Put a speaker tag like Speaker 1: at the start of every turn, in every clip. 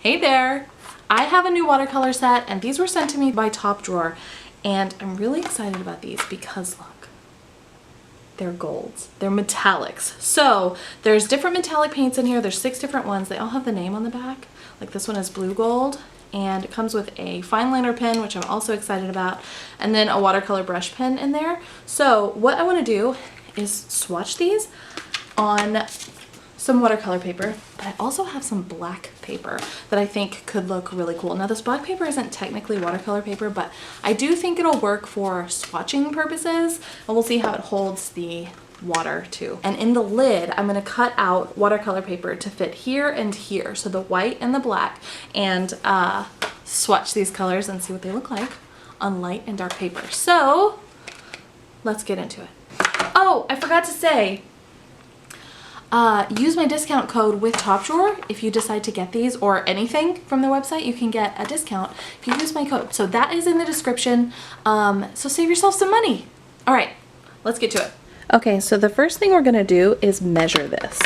Speaker 1: Hey there! I have a new watercolor set and these were sent to me by Top Drawer and I'm really excited about these because look, they're golds. They're metallics. So there's different metallic paints in here. There's 6 different ones. They all have the name on the back. Like this one is blue gold and it comes with a fine liner pen, which I'm also excited about, and then a watercolor brush pen in there. So what I want to do is swatch these on some watercolor paper, but I also have some black paper that I think could look really cool. Now this black paper isn't technically watercolor paper, but I do think it'll work for swatching purposes, and we'll see how it holds the water too. And in the lid, I'm gonna cut out watercolor paper to fit here and here, so the white and the black, and swatch these colors and see what they look like on light and dark paper. So let's get into it. Oh, I forgot to say, use my discount code with Top Drawer if you decide to get these or anything from their website. You can get a discount if you use my code. So that is in the description. So save yourself some money. All right, let's get to it. Okay, so the first thing we're gonna do is measure this.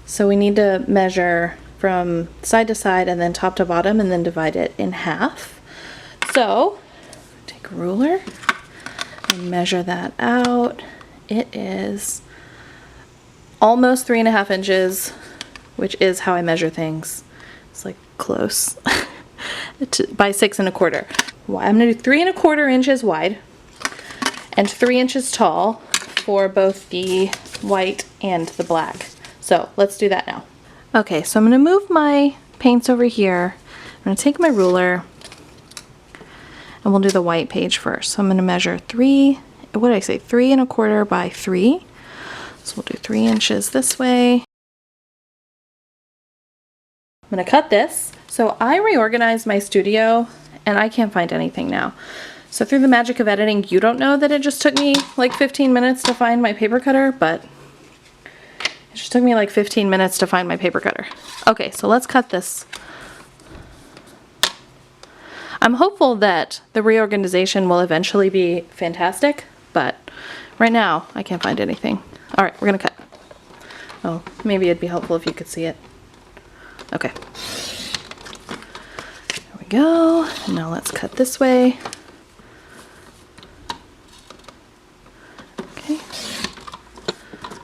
Speaker 1: So we need to measure from side to side and then top to bottom and then divide it in half. So take a ruler and measure that out. It is almost 3.5 inches, which is how I measure things. It's like close by 6 1/4. I'm gonna do 3 1/4 inches wide and 3 inches tall for both the white and the black. So let's do that now. Okay, so I'm gonna move my paints over here. I'm gonna take my ruler and we'll do the white page first. So I'm gonna measure 3 1/4 by 3. So we'll do 3 inches this way. I'm gonna cut this. So I reorganized my studio and I can't find anything now. So through the magic of editing, you don't know that it just took me like 15 minutes to find my paper cutter, but it just took me like 15 minutes to find my paper cutter. Okay, so let's cut this. I'm hopeful that the reorganization will eventually be fantastic, but right now I can't find anything. All right, we're gonna cut. Oh, maybe it'd be helpful if you could see it. Okay. There we go. And now let's cut this way. Okay.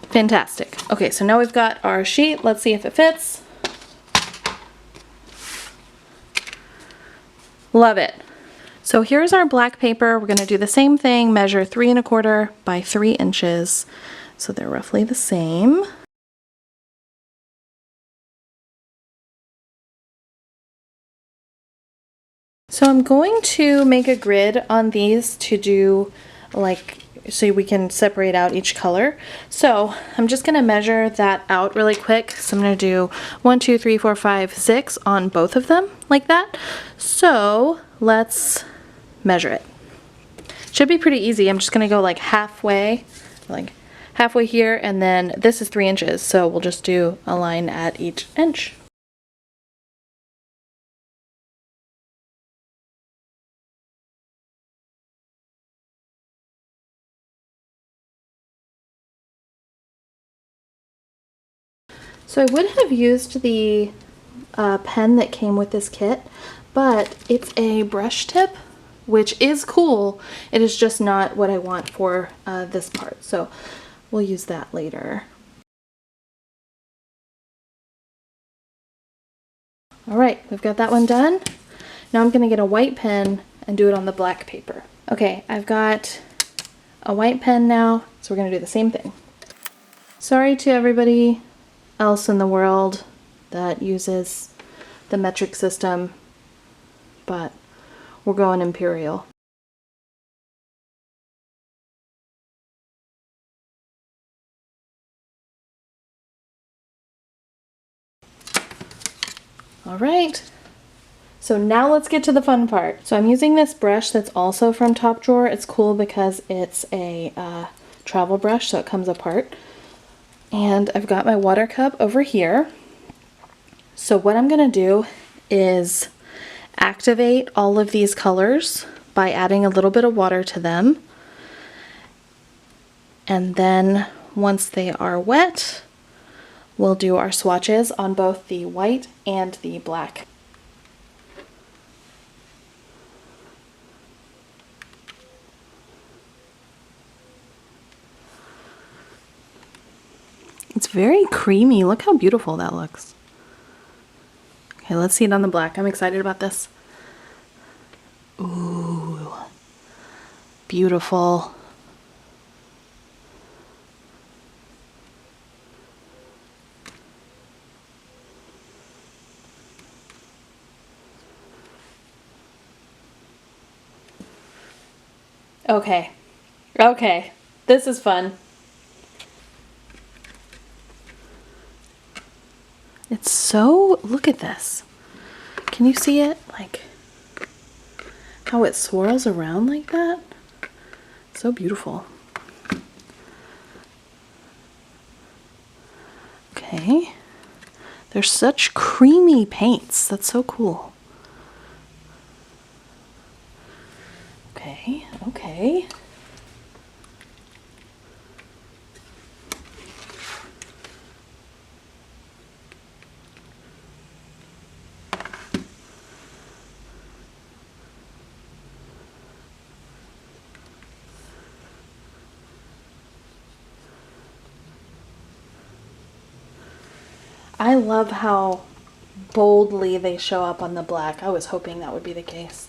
Speaker 1: Fantastic. Okay, so now we've got our sheet. Let's see if it fits. Love it. So here's our black paper. We're gonna do the same thing, measure 3 1/4 by 3 inches. So they're roughly the same. So I'm going to make a grid on these to do so we can separate out each color. So I'm just gonna measure that out really quick. So I'm gonna do 1, 2, 3, 4, 5, 6 on both of them like that. So let's measure it. Should be pretty easy. I'm just gonna go like halfway here, and then this is 3 inches, so we'll just do a line at each inch. So I would have used the pen that came with this kit, but it's a brush tip, which is cool. It is just not what I want for this part, so we'll use that later. All right, we've got that one done. Now I'm gonna get a white pen and do it on the black paper. Okay, I've got a white pen now, so we're gonna do the same thing. Sorry to everybody else in the world that uses the metric system, but we're going imperial. All right, so now let's get to the fun part. So I'm using this brush that's also from Top Drawer. It's cool because it's a travel brush, so it comes apart. And I've got my water cup over here. So what I'm gonna do is activate all of these colors by adding a little bit of water to them. And then once they are wet, we'll do our swatches on both the white and the black. It's very creamy. Look how beautiful that looks. Okay, let's see it on the black. I'm excited about this. Ooh, beautiful. Okay, okay, this is fun. It's so, look at this. Can you see it? Like how it swirls around like that? So beautiful. Okay. They're such creamy paints. That's so cool. Okay, okay. I love how boldly they show up on the black. I was hoping that would be the case.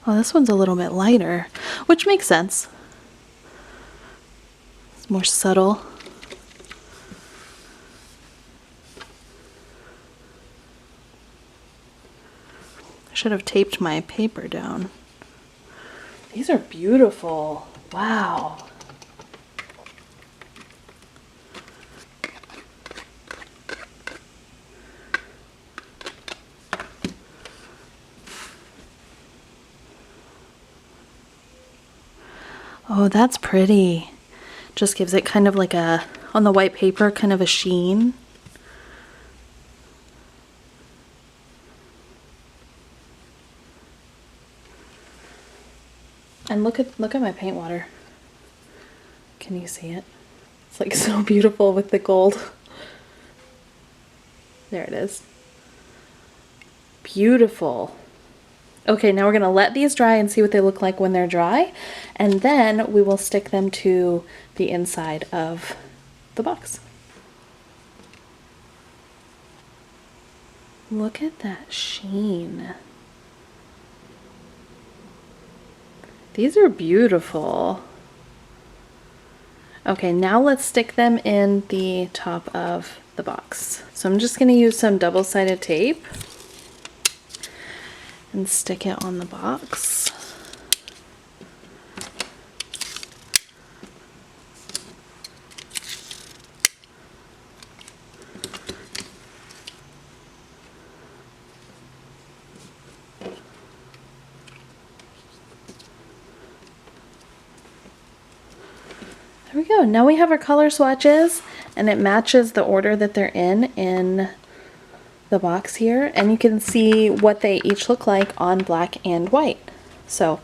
Speaker 1: Well, this one's a little bit lighter, which makes sense. It's more subtle. I should have taped my paper down. These are beautiful. Wow. Oh, that's pretty. Just gives it kind of like a, on the white paper, kind of a sheen. And look at my paint water. Can you see it? It's like so beautiful with the gold. There it is. Beautiful. Okay, now we're gonna let these dry and see what they look like when they're dry, and then we will stick them to the inside of the box. Look at that sheen. These are beautiful. Okay, now let's stick them in the top of the box. So I'm just gonna use some double-sided tape and stick it on the box. There we go. Now we have our color swatches, and it matches the order that they're in the box here, and you can see what they each look like on black and white. So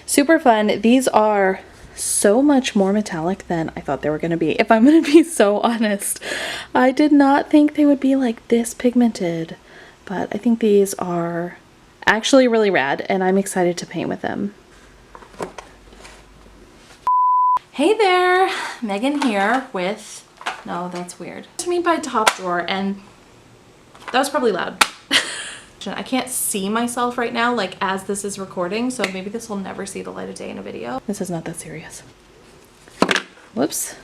Speaker 1: super fun. These are so much more metallic than I thought they were going to be, if I'm going to be so honest. I did not think they would be like this pigmented, but I think these are actually really rad, and I'm excited to paint with them. Hey there, Megan here with, no, that's weird. To me by top drawer, and that was probably loud. I can't see myself right now, like as this is recording, so maybe this will never see the light of day in a video. This is not that serious. Whoops.